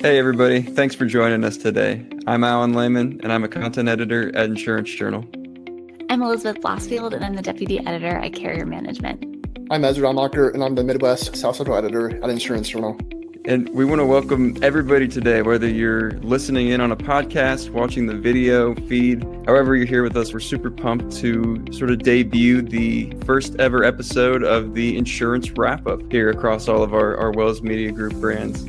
Hey everybody, thanks for joining us today. I'm Laman, and I'm a content editor at Insurance Journal. I'm Elizabeth Blosfield, and I'm the deputy editor at Carrier Management. I'm Ezra Amacher, and I'm the Midwest South Central editor at Insurance Journal. And we want to welcome everybody today, whether you're listening in on a podcast, watching the video feed, however you're here with us. We're super pumped to sort of debut the first ever episode of the insurance wrap-up here across all of our Wells Media Group brands.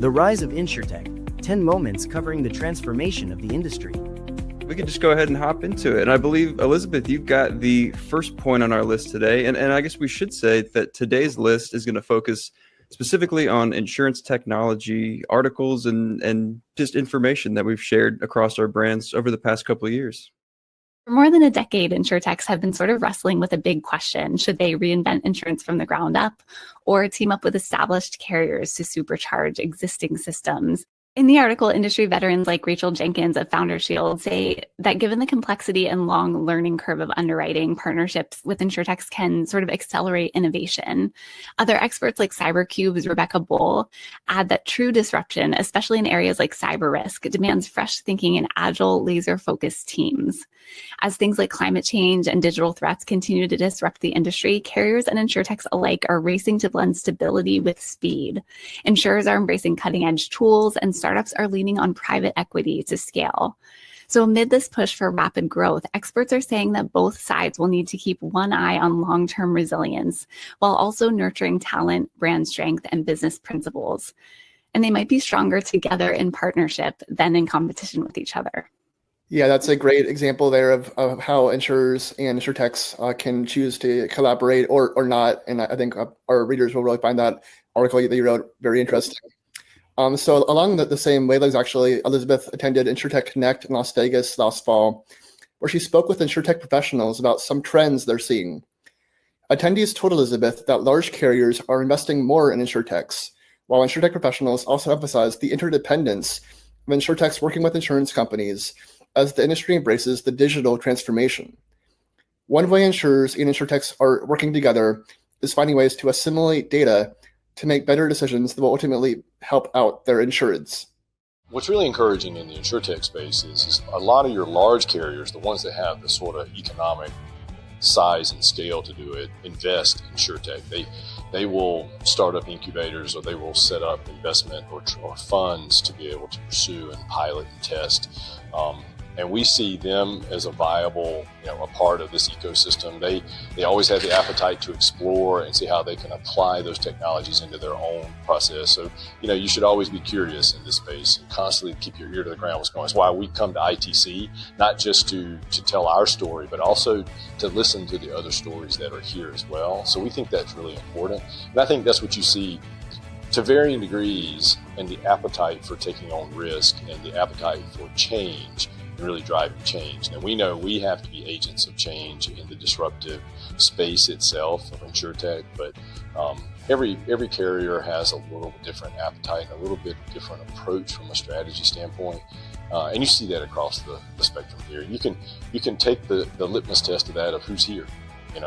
The rise of InsurTech, 10 moments covering the transformation of the industry. We could just go ahead and hop into it. And I believe, Elizabeth, you've got the first point on our list today. And I guess we should say that today's list is going to focus specifically on insurance technology articles and just information that we've shared across our brands over the past couple of years. For more than a decade, InsurTechs have been sort of wrestling with a big question. Should they reinvent insurance from the ground up or team up with established carriers to supercharge existing systems? In the article, industry veterans like Rachel Jenkins of Founder Shield say that given the complexity and long learning curve of underwriting, partnerships with InsurTechs can sort of accelerate innovation. Other experts like CyberCube's Rebecca Bull add that true disruption, especially in areas like cyber risk, demands fresh thinking and agile, laser-focused teams. As things like climate change and digital threats continue to disrupt the industry, carriers and InsurTechs alike are racing to blend stability with speed. Insurers are embracing cutting-edge tools, and startups are leaning on private equity to scale. So amid this push for rapid growth, experts are saying that both sides will need to keep one eye on long-term resilience while also nurturing talent, brand strength, and business principles. And they might be stronger together in partnership than in competition with each other. Yeah, that's a great example there of how insurers and insurtechs can choose to collaborate or not. And I think our readers will really find that article that you wrote very interesting. So along the same wavelengths, actually, Elizabeth attended InsurTech Connect in Las Vegas last fall, where she spoke with InsurTech professionals about some trends they're seeing. Attendees told Elizabeth that large carriers are investing more in InsurTechs, while InsurTech professionals also emphasized the interdependence of InsurTechs working with insurance companies as the industry embraces the digital transformation. One way insurers and InsurTechs are working together is finding ways to assimilate data to make better decisions that will ultimately help out their insureds. What's really encouraging in the InsurTech space is a lot of your large carriers, the ones that have the sort of economic size and scale to do it, invest in InsurTech. They will start up incubators, or they will set up investment or funds to be able to pursue and pilot and test. And we see them as a viable, a part of this ecosystem. They always have the appetite to explore and see how they can apply those technologies into their own process. So, you should always be curious in this space and constantly keep your ear to the ground what's going on. That's why we come to ITC, not just to tell our story, but also to listen to the other stories that are here as well. So we think that's really important. And I think that's what you see to varying degrees in the appetite for taking on risk and the appetite for change, and really driving change. Now, we know we have to be agents of change in the disruptive space itself of InsurTech, but every carrier has a little different appetite and a little bit different approach from a strategy standpoint. And you see that across the spectrum here. You can take the litmus test of that of who's here,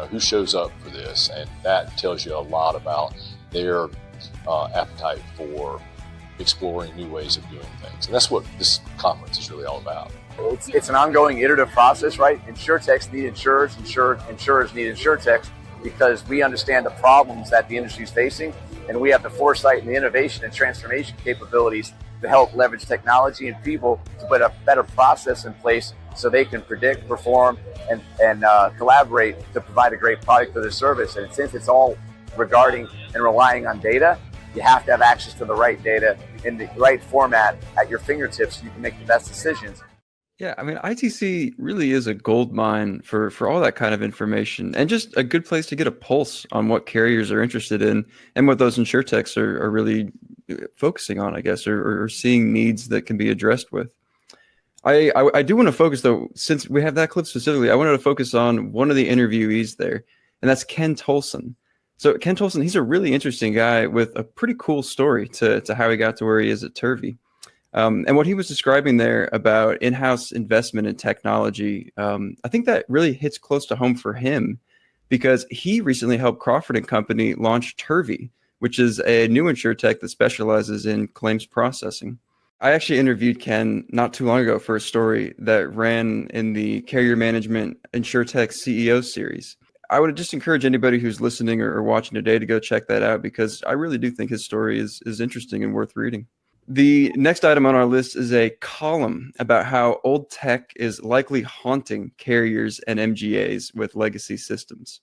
who shows up for this, and that tells you a lot about their appetite for exploring new ways of doing things. And that's what this conference is really all about. It's an ongoing iterative process, right? InsurTechs need insurers, insurers need InsurTechs, because we understand the problems that the industry is facing, and we have the foresight and the innovation and transformation capabilities to help leverage technology and people to put a better process in place so they can predict, perform, and collaborate to provide a great product or their service. And since it's all regarding and relying on data, you have to have access to the right data in the right format at your fingertips so you can make the best decisions. Yeah, I mean, ITC really is a gold mine for all that kind of information, and just a good place to get a pulse on what carriers are interested in and what those InsurTechs are really focusing on, I guess, or seeing needs that can be addressed with. I do want to focus, though, since we have that clip specifically, I wanted to focus on one of the interviewees there, and that's Ken Tolson. So Ken Tolson, he's a really interesting guy with a pretty cool story to how he got to where he is at Turvey. And what he was describing there about in-house investment in technology, I think that really hits close to home for him, because he recently helped Crawford & Company launch Turvey, which is a new InsurTech that specializes in claims processing. I actually interviewed Ken not too long ago for a story that ran in the Carrier Management InsurTech CEO series. I would just encourage anybody who's listening or watching today to go check that out, because I really do think his story is interesting and worth reading. The next item on our list is a column about how old tech is likely haunting carriers and MGAs with legacy systems.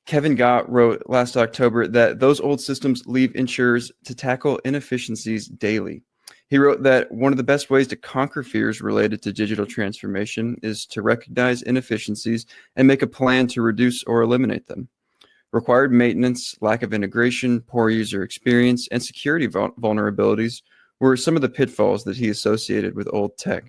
Kevin Gott wrote last October that those old systems leave insurers to tackle inefficiencies daily. He wrote that one of the best ways to conquer fears related to digital transformation is to recognize inefficiencies and make a plan to reduce or eliminate them. Required maintenance, lack of integration, poor user experience, and security vulnerabilities were some of the pitfalls that he associated with old tech.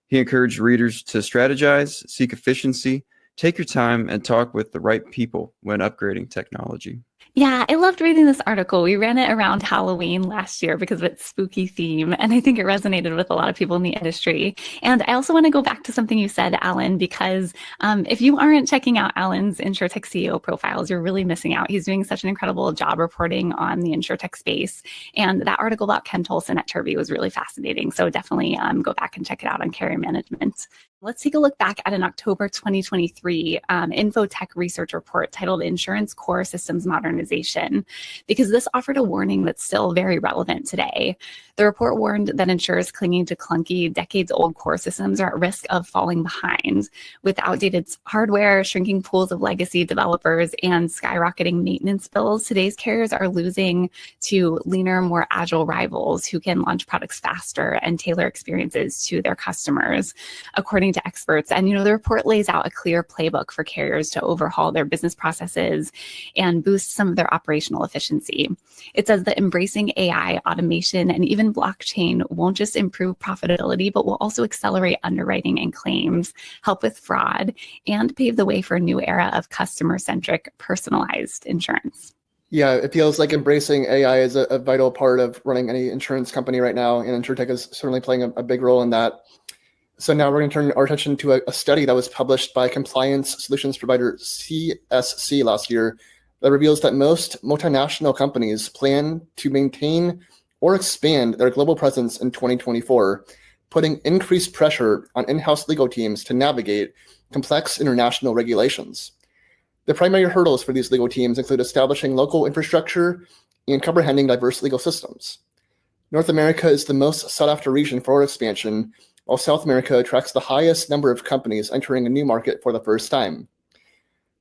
He encouraged readers to strategize, seek efficiency, take your time, and talk with the right people when upgrading technology. Yeah, I loved reading this article. We ran it around Halloween last year because of its spooky theme, and I think it resonated with a lot of people in the industry. And I also want to go back to something you said, Alan, because if you aren't checking out Alan's InsurTech CEO profiles, you're really missing out. He's doing such an incredible job reporting on the InsurTech space. And that article about Ken Tolson at Turvey was really fascinating. So definitely go back and check it out on Carrier Management. Let's take a look back at an October 2023 InfoTech research report titled Insurance Core Systems Modernization, because this offered a warning that's still very relevant today. The report warned that insurers clinging to clunky, decades-old core systems are at risk of falling behind. With outdated hardware, shrinking pools of legacy developers, and skyrocketing maintenance bills, today's carriers are losing to leaner, more agile rivals who can launch products faster and tailor experiences to their customers, according to experts. And, the report lays out a clear playbook for carriers to overhaul their business processes and boost some of their operational efficiency. It says that embracing AI, automation, and even blockchain won't just improve profitability, but will also accelerate underwriting and claims, help with fraud, and pave the way for a new era of customer-centric, personalized insurance. Yeah, it feels like embracing AI is a vital part of running any insurance company right now, and InsurTech is certainly playing a big role in that. So now we're going to turn our attention to a study that was published by compliance solutions provider CSC last year that reveals that most multinational companies plan to maintain or expand their global presence in 2024, putting increased pressure on in-house legal teams to navigate complex international regulations. The primary hurdles for these legal teams include establishing local infrastructure and comprehending diverse legal systems. North America is the most sought-after region for expansion, while South America attracts the highest number of companies entering a new market for the first time.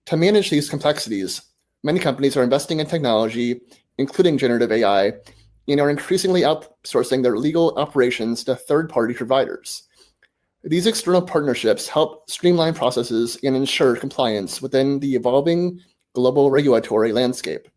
To manage these complexities, many companies are investing in technology, including generative AI, and are increasingly outsourcing their legal operations to third-party providers. These external partnerships help streamline processes and ensure compliance within the evolving global regulatory landscape.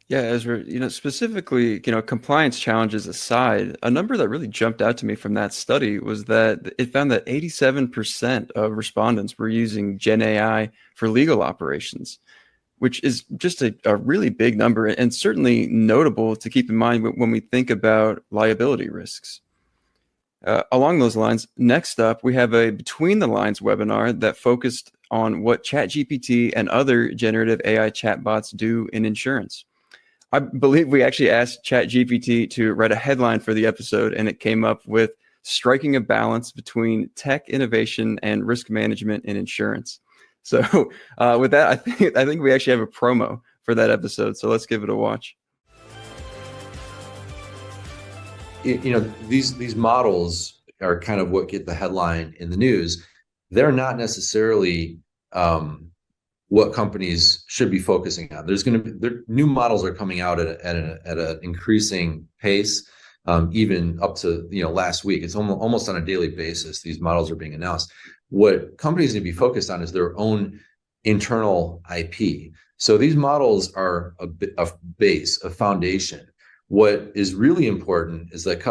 Yeah, Ezra, specifically, compliance challenges aside, a number that really jumped out to me from that study was that it found that 87% of respondents were using Gen AI for legal operations, which is just a really big number and certainly notable to keep in mind when we think about liability risks. Along those lines, next up, we have a Between the Lines webinar that focused on what ChatGPT and other generative AI chatbots do in insurance. I believe we actually asked ChatGPT to write a headline for the episode, and it came up with striking a balance between tech innovation and risk management in insurance. So with that, I think we actually have a promo for that episode. So let's give it a watch. These models are kind of what get the headline in the news. They're not necessarily what companies should be focusing on. New models are coming out at an increasing pace, even up to last week. It's almost on a daily basis. These models are being announced. What companies need to be focused on is their own internal IP. So these models are a base, a foundation. What is really important is that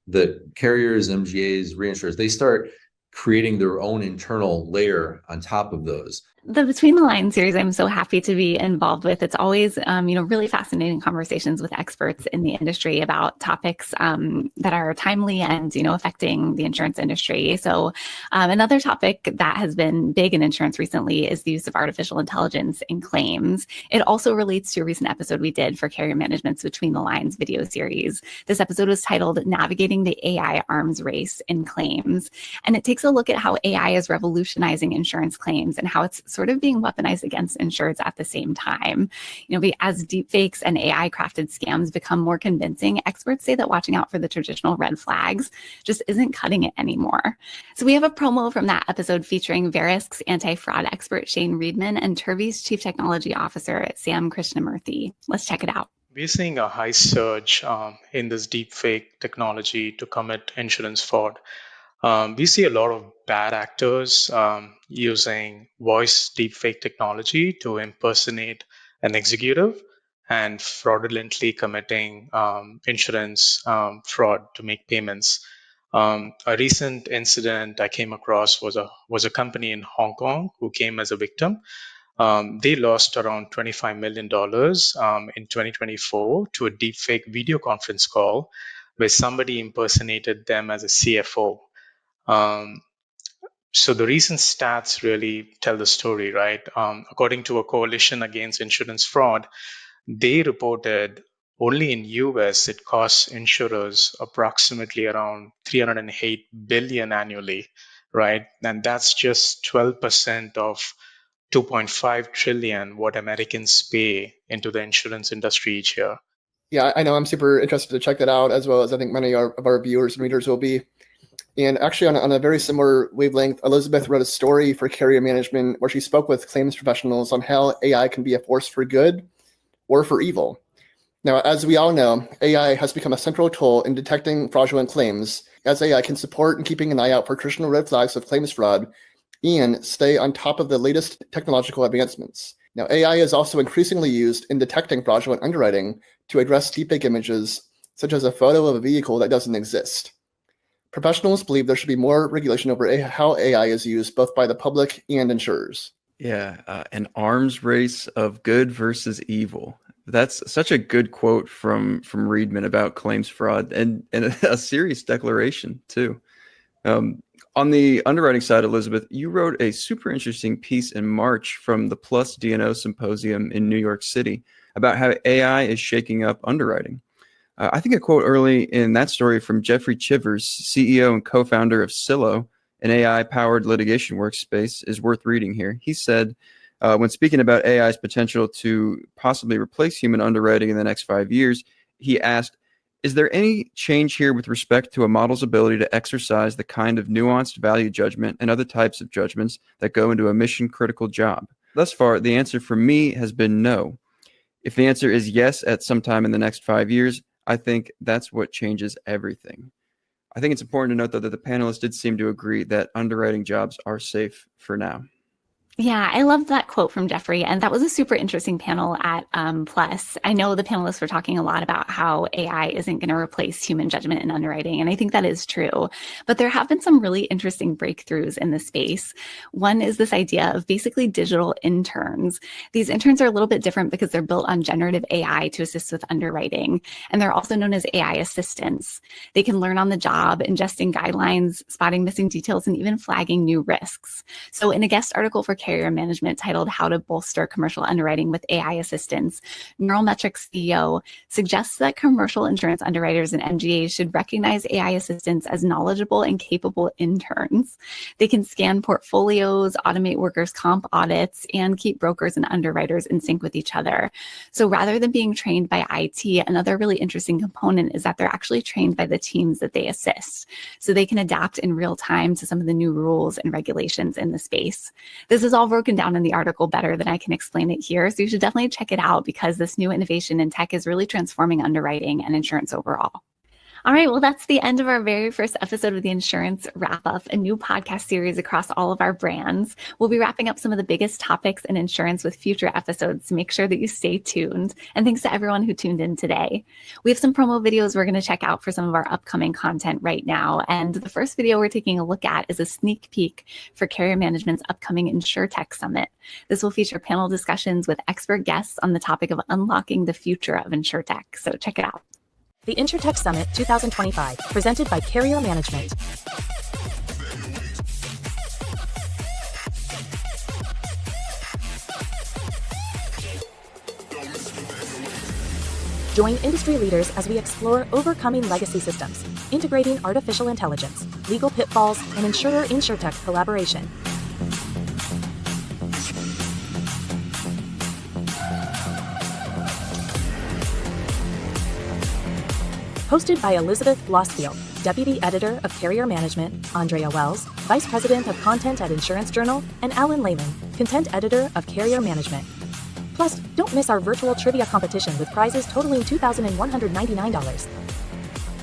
the carriers, MGAs, reinsurers, they start creating their own internal layer on top of those. The Between the Lines series, I'm so happy to be involved with. It's always, really fascinating conversations with experts in the industry about topics that are timely and, affecting the insurance industry. So another topic that has been big in insurance recently is the use of artificial intelligence in claims. It also relates to a recent episode we did for Carrier Management's Between the Lines video series. This episode was titled Navigating the AI Arms Race in Claims. And it takes a look at how AI is revolutionizing insurance claims and how it's sort of being weaponized against insureds at the same time. As deepfakes and AI crafted scams become more convincing, experts say that watching out for the traditional red flags just isn't cutting it anymore. So we have a promo from that episode featuring Verisk's anti-fraud expert Shane Reedman and Turvey's chief technology officer Sam Krishnamurthy. Let's check it out. We're seeing a high surge in this deepfake technology to commit insurance fraud. We see a lot of bad actors using voice deepfake technology to impersonate an executive and fraudulently committing insurance fraud to make payments. A recent incident I came across was a company in Hong Kong who came as a victim. They lost around $25 million in 2024 to a deepfake video conference call where somebody impersonated them as a CFO. So the recent stats really tell the story, right? According to a coalition against insurance fraud, they reported only in US it costs insurers approximately around $308 billion annually, right? And that's just 12% of 2.5 trillion what Americans pay into the insurance industry each year. Yeah, I know. I'm super interested to check that out, as well as I think many of our viewers and readers will be. And actually, on a very similar wavelength, Elizabeth wrote a story for Carrier Management where she spoke with claims professionals on how AI can be a force for good or for evil. Now, as we all know, AI has become a central tool in detecting fraudulent claims, as AI can support in keeping an eye out for traditional red flags of claims fraud and stay on top of the latest technological advancements. Now, AI is also increasingly used in detecting fraudulent underwriting to address deepfake images, such as a photo of a vehicle that doesn't exist. Professionals believe there should be more regulation over how AI is used both by the public and insurers. Yeah, an arms race of good versus evil. That's such a good quote from Reedman about claims fraud, and a serious declaration too. On the underwriting side, Elizabeth, you wrote a super interesting piece in March from the Plus D&O Symposium in New York City about how AI is shaking up underwriting. I think a quote early in that story from Jeffrey Chivers, CEO and co-founder of Silo, an AI-powered litigation workspace, is worth reading here. He said, when speaking about AI's potential to possibly replace human underwriting in the next 5 years, he asked, is there any change here with respect to a model's ability to exercise the kind of nuanced value judgment and other types of judgments that go into a mission-critical job? Thus far, the answer for me has been no. If the answer is yes at some time in the next 5 years, I think that's what changes everything. I think it's important to note, though, that the panelists did seem to agree that underwriting jobs are safe for now. Yeah, I loved that quote from Jeffrey, and that was a super interesting panel at Plus. I know the panelists were talking a lot about how AI isn't going to replace human judgment in underwriting, and I think that is true. But there have been some really interesting breakthroughs in the space. One is this idea of basically digital interns. These interns are a little bit different because they're built on generative AI to assist with underwriting, and they're also known as AI assistants. They can learn on the job, ingesting guidelines, spotting missing details, and even flagging new risks. So in a guest article for Carrier Management titled How to Bolster Commercial Underwriting with AI Assistance, Neurometrics CEO suggests that commercial insurance underwriters and MGAs should recognize AI assistants as knowledgeable and capable interns. They can scan portfolios, automate workers' comp audits, and keep brokers and underwriters in sync with each other. So rather than being trained by IT, another really interesting component is that they're actually trained by the teams that they assist. So they can adapt in real time to some of the new rules and regulations in the space. This is all broken down in the article better than I can explain it here, so you should definitely check it out because this new innovation in tech is really transforming underwriting and insurance overall. All right, well, that's the end of our very first episode of the Insurance Wrap-Up, a new podcast series across all of our brands. We'll be wrapping up some of the biggest topics in insurance with future episodes, so make sure that you stay tuned. And thanks to everyone who tuned in today. We have some promo videos we're going to check out for some of our upcoming content right now. And the first video we're taking a look at is a sneak peek for Carrier Management's upcoming InsurTech Summit. This will feature panel discussions with expert guests on the topic of unlocking the future of InsurTech. So check it out. The InsurTech Summit 2025, presented by Carrier Management. Join industry leaders as we explore overcoming legacy systems, integrating artificial intelligence, legal pitfalls, and insurer-InsurTech collaboration. Hosted by Elizabeth Blosfield, Deputy Editor of Carrier Management, Andrea Wells, Vice President of Content at Insurance Journal, and Alan Laman, Content Editor of Carrier Management. Plus, don't miss our virtual trivia competition with prizes totaling $2,199.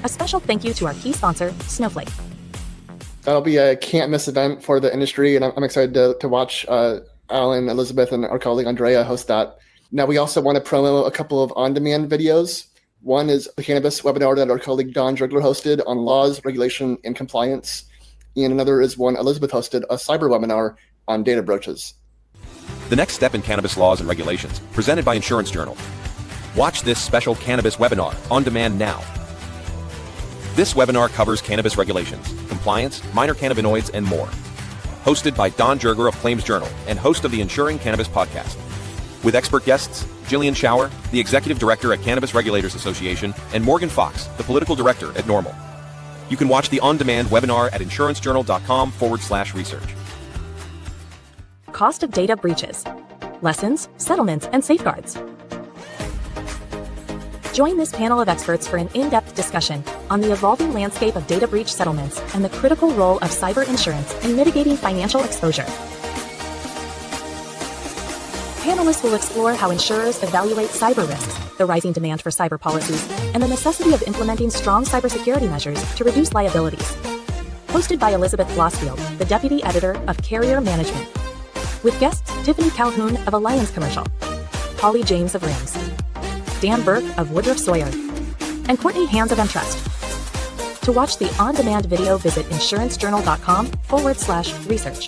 A special thank you to our key sponsor, Snowflake. That'll be a can't-miss event for the industry, and I'm excited to watch Alan, Elizabeth, and our colleague Andrea host that. Now, we also want to promo a couple of on-demand videos. One is the cannabis webinar that our colleague Don Drigler hosted on laws, regulation, and compliance. And another is one Elizabeth hosted, a cyber webinar on data breaches. The next step in cannabis laws and regulations, presented by Insurance Journal. Watch this special cannabis webinar on demand now. This webinar covers cannabis regulations, compliance, minor cannabinoids, and more. Hosted by Don Jerger of Claims Journal and host of the Insuring Cannabis podcast. With expert guests, Jillian Schauer, the Executive Director at Cannabis Regulators Association, and Morgan Fox, the Political Director at Normal. You can watch the on-demand webinar at insurancejournal.com/research. Cost of data breaches, lessons, settlements, and safeguards. Join this panel of experts for an in-depth discussion on the evolving landscape of data breach settlements and the critical role of cyber insurance in mitigating financial exposure. Panelists will explore how insurers evaluate cyber risks, the rising demand for cyber policies, and the necessity of implementing strong cybersecurity measures to reduce liabilities. Hosted by Elizabeth Blosfield, the Deputy Editor of Carrier Management. With guests Tiffany Calhoun of Alliance Commercial, Holly James of RIMS, Dan Burke of Woodruff Sawyer, and Courtney Hands of Entrust. To watch the on-demand video, visit insurancejournal.com/research.